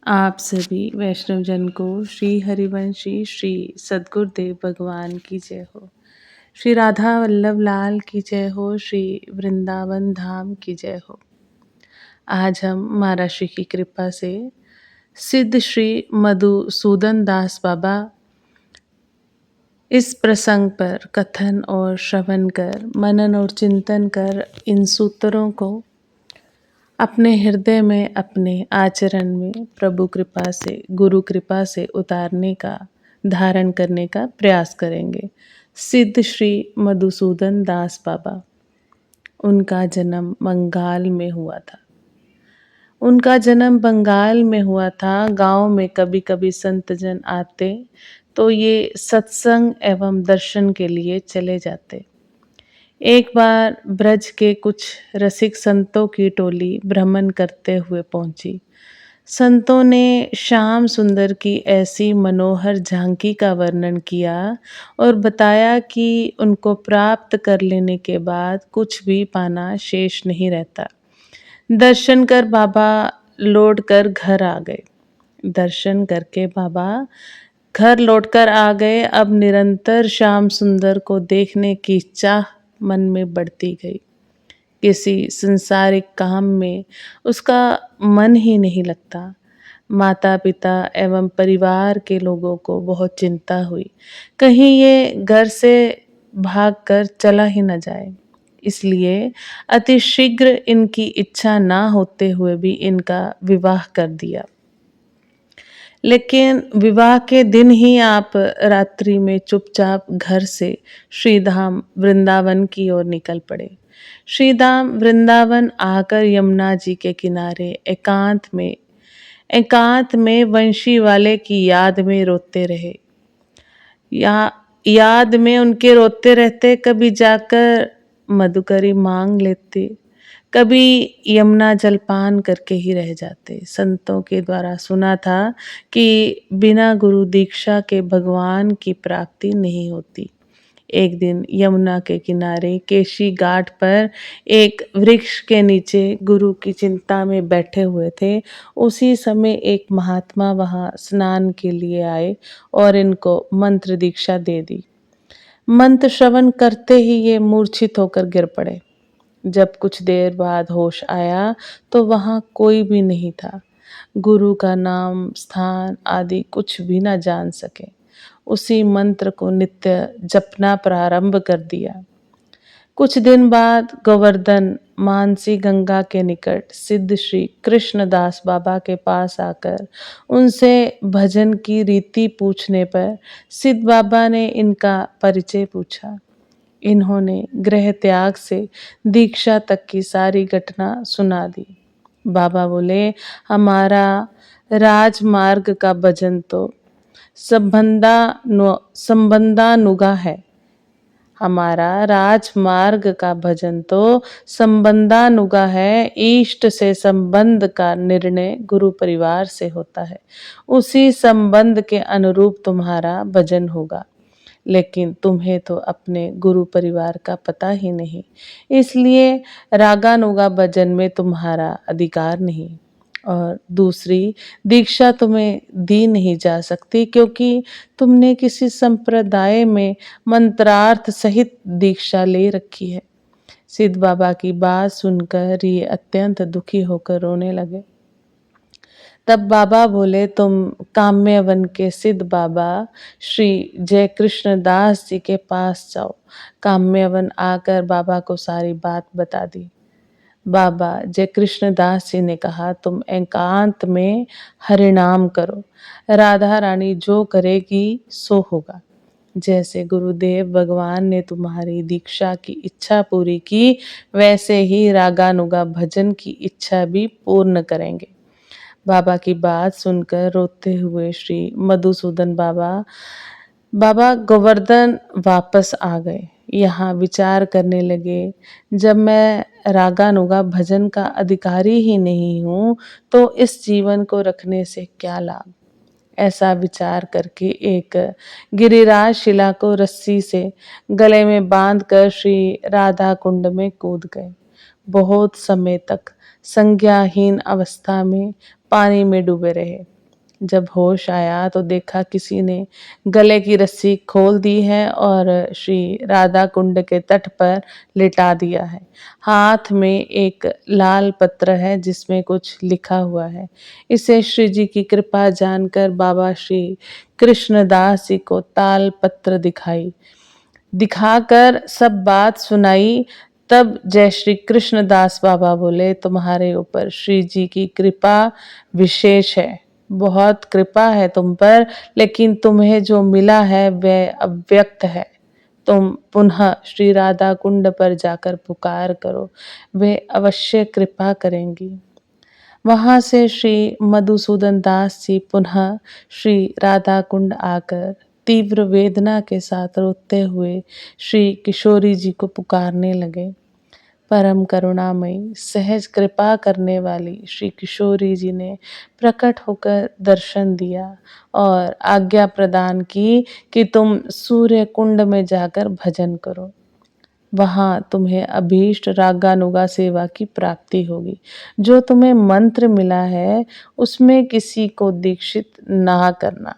आप सभी वैष्णवजन को श्री हरिवंशी श्री सद्गुरुदेव भगवान की जय हो। श्री राधा वल्लभ लाल की जय हो। श्री वृंदावन धाम की जय हो। आज हम महाराष्ट्र की कृपा से सिद्ध श्री मधुसूदन दास बाबा इस प्रसंग पर कथन और श्रवण कर, मनन और चिंतन कर इन सूत्रों को अपने हृदय में, अपने आचरण में प्रभु कृपा से, गुरु कृपा से उतारने का, धारण करने का प्रयास करेंगे। सिद्ध श्री मधुसूदन दास बाबा, उनका जन्म बंगाल में हुआ था। उनका जन्म बंगाल में हुआ था। गांव में कभी कभी संत जन आते तो ये सत्संग एवं दर्शन के लिए चले जाते। एक बार ब्रज के कुछ रसिक संतों की टोली भ्रमण करते हुए पहुंची। संतों ने श्याम सुंदर की ऐसी मनोहर झांकी का वर्णन किया और बताया कि उनको प्राप्त कर लेने के बाद कुछ भी पाना शेष नहीं रहता। दर्शन कर बाबा लौट कर घर आ गए। दर्शन करके बाबा घर लौटकर आ गए। अब निरंतर श्याम सुंदर को देखने की चाह मन में बढ़ती गई। किसी संसारिक काम में उसका मन ही नहीं लगता। माता पिता एवं परिवार के लोगों को बहुत चिंता हुई, कहीं ये घर से भागकर चला ही न जाए। इसलिए अति शीघ्र इनकी इच्छा ना होते हुए भी इनका विवाह कर दिया। लेकिन विवाह के दिन ही आप रात्रि में चुपचाप घर से श्रीधाम वृंदावन की ओर निकल पड़े। श्रीधाम वृंदावन आकर यमुना जी के किनारे एकांत में वंशी वाले की याद में रोते रहे। याद में उनके रोते रहते। कभी जाकर मधुकरी मांग लेते, कभी यमुना जलपान करके ही रह जाते। संतों के द्वारा सुना था कि बिना गुरु दीक्षा के भगवान की प्राप्ति नहीं होती। एक दिन यमुना के किनारे केशी घाट पर एक वृक्ष के नीचे गुरु की चिंता में बैठे हुए थे। उसी समय एक महात्मा वहां स्नान के लिए आए और इनको मंत्र दीक्षा दे दी। मंत्र श्रवण करते ही ये मूर्छित होकर गिर पड़े। जब कुछ देर बाद होश आया तो वहां कोई भी नहीं था। गुरु का नाम, स्थान आदि कुछ भी न जान सके। उसी मंत्र को नित्य जपना प्रारंभ कर दिया। कुछ दिन बाद गोवर्धन मानसी गंगा के निकट सिद्ध श्री कृष्णदास बाबा के पास आकर उनसे भजन की रीति पूछने पर सिद्ध बाबा ने इनका परिचय पूछा। इन्होंने गृह त्याग से दीक्षा तक की सारी घटना सुना दी। बाबा बोले, हमारा राजमार्ग का भजन तो संबंधानुगा है। हमारा राजमार्ग का भजन तो संबंधानुगा है। इष्ट से संबंध का निर्णय गुरु परिवार से होता है। उसी संबंध के अनुरूप तुम्हारा भजन होगा। लेकिन तुम्हें तो अपने गुरु परिवार का पता ही नहीं, इसलिए रागानुगा भजन में तुम्हारा अधिकार नहीं। और दूसरी दीक्षा तुम्हें दी नहीं जा सकती क्योंकि तुमने किसी संप्रदाय में मंत्रार्थ सहित दीक्षा ले रखी है। सिद्ध बाबा की बात सुनकर ये अत्यंत दुखी होकर रोने लगे। तब बाबा बोले, तुम काम्यवन के सिद्ध बाबा श्री जय कृष्ण दास जी के पास जाओ। काम्यवन आकर बाबा को सारी बात बता दी। बाबा जय कृष्ण दास जी ने कहा, तुम एकांत में हरिनाम करो। राधा रानी जो करेगी सो होगा। जैसे गुरुदेव भगवान ने तुम्हारी दीक्षा की इच्छा पूरी की, वैसे ही रागानुगा भजन की इच्छा भी पूर्ण करेंगे। बाबा की बात सुनकर रोते हुए श्री मधुसूदन बाबा गोवर्धन वापस आ गए। यहाँ विचार करने लगे, जब मैं रागानुगा भजन का अधिकारी ही नहीं हूँ तो इस जीवन को रखने से क्या लाभ। ऐसा विचार करके एक गिरिराज शिला को रस्सी से गले में बांधकर श्री राधा कुंड में कूद गए। बहुत समय तक संज्ञाहीन अवस्था में पानी में डूबे रहे। जब होश आया तो देखा किसी ने गले की रस्सी खोल दी है और श्री राधा कुंड के तट पर लिटा दिया है। हाथ में एक लाल पत्र है जिसमें कुछ लिखा हुआ है। इसे श्री जी की कृपा जानकर बाबा श्री कृष्णदास जी को ताल पत्र दिखाकर सब बात सुनाई। तब जय श्री कृष्णदास बाबा बोले, तुम्हारे ऊपर श्री जी की कृपा विशेष है, बहुत कृपा है तुम पर, लेकिन तुम्हें जो मिला है वह अव्यक्त है। तुम पुनः श्री राधा कुंड पर जाकर पुकार करो, वे अवश्य कृपा करेंगी। वहां से श्री मधुसूदन दास जी पुनः श्री राधा कुंड आकर तीव्र वेदना के साथ रोते हुए श्री किशोरी जी को पुकारने लगे। परम करुणामयी सहज कृपा करने वाली श्री किशोरी जी ने प्रकट होकर दर्शन दिया और आज्ञा प्रदान की कि तुम सूर्य कुंड में जाकर भजन करो। वहां तुम्हें अभीष्ट रागानुगा सेवा की प्राप्ति होगी। जो तुम्हें मंत्र मिला है उसमें किसी को दीक्षित ना करना,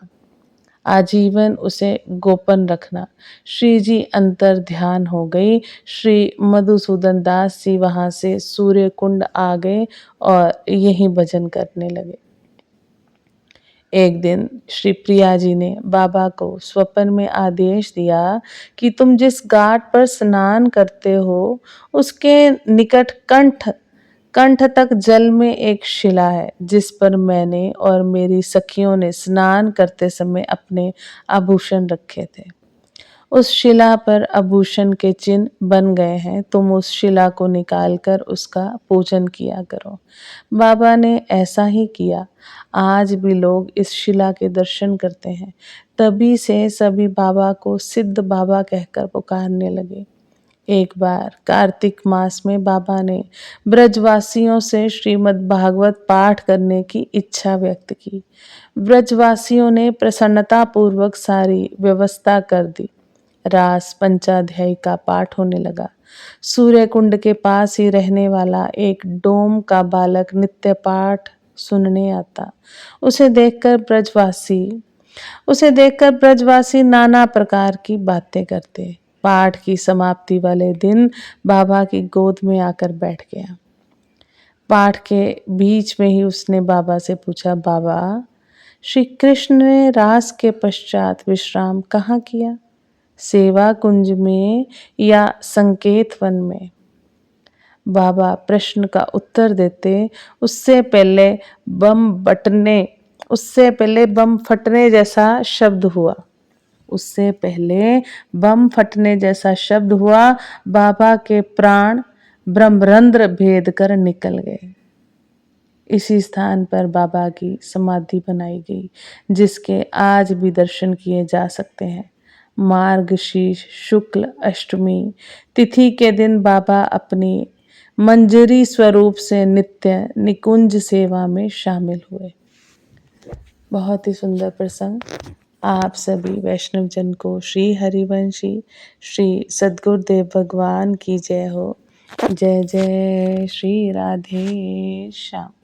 आजीवन उसे गोपन रखना। श्री जी अंतर ध्यान हो गई। श्री मधुसूदन दास जी वहां से सूर्य कुंड आ गए और यहीं भजन करने लगे। एक दिन श्री प्रिया जी ने बाबा को स्वप्न में आदेश दिया कि तुम जिस घाट पर स्नान करते हो उसके निकट कंठ तक जल में एक शिला है जिस पर मैंने और मेरी सखियों ने स्नान करते समय अपने आभूषण रखे थे। उस शिला पर आभूषण के चिन्ह बन गए हैं। तुम उस शिला को निकालकर उसका पूजन किया करो। बाबा ने ऐसा ही किया। आज भी लोग इस शिला के दर्शन करते हैं। तभी से सभी बाबा को सिद्ध बाबा कहकर पुकारने लगे। एक बार कार्तिक मास में बाबा ने ब्रजवासियों से श्रीमद् भागवत पाठ करने की इच्छा व्यक्त की। ब्रजवासियों ने प्रसन्नता पूर्वक सारी व्यवस्था कर दी। रास पंचाध्यायी का पाठ होने लगा। सूर्य कुंड के पास ही रहने वाला एक डोम का बालक नित्य पाठ सुनने आता। उसे देखकर ब्रजवासी नाना प्रकार की बातें करते। पाठ की समाप्ति वाले दिन बाबा की गोद में आकर बैठ गया। पाठ के बीच में ही उसने बाबा से पूछा, बाबा, श्री कृष्ण ने रास के पश्चात विश्राम कहाँ किया? सेवा कुंज में या संकेत वन में? बाबा प्रश्न का उत्तर देते, उससे पहले बम फटने जैसा शब्द हुआ। बाबा के प्राण ब्रह्मरंध्र भेद कर निकल गए। इसी स्थान पर बाबा की समाधि बनाई गई जिसके आज भी दर्शन किए जा सकते हैं। मार्गशीर्ष शुक्ल अष्टमी तिथि के दिन बाबा अपनी मंजरी स्वरूप से नित्य निकुंज सेवा में शामिल हुए। बहुत ही सुंदर प्रसंग। आप सभी वैष्णव जन को श्री हरिवंशी श्री सद्गुरुदेव भगवान की जय हो। जय जय श्री राधे श्याम।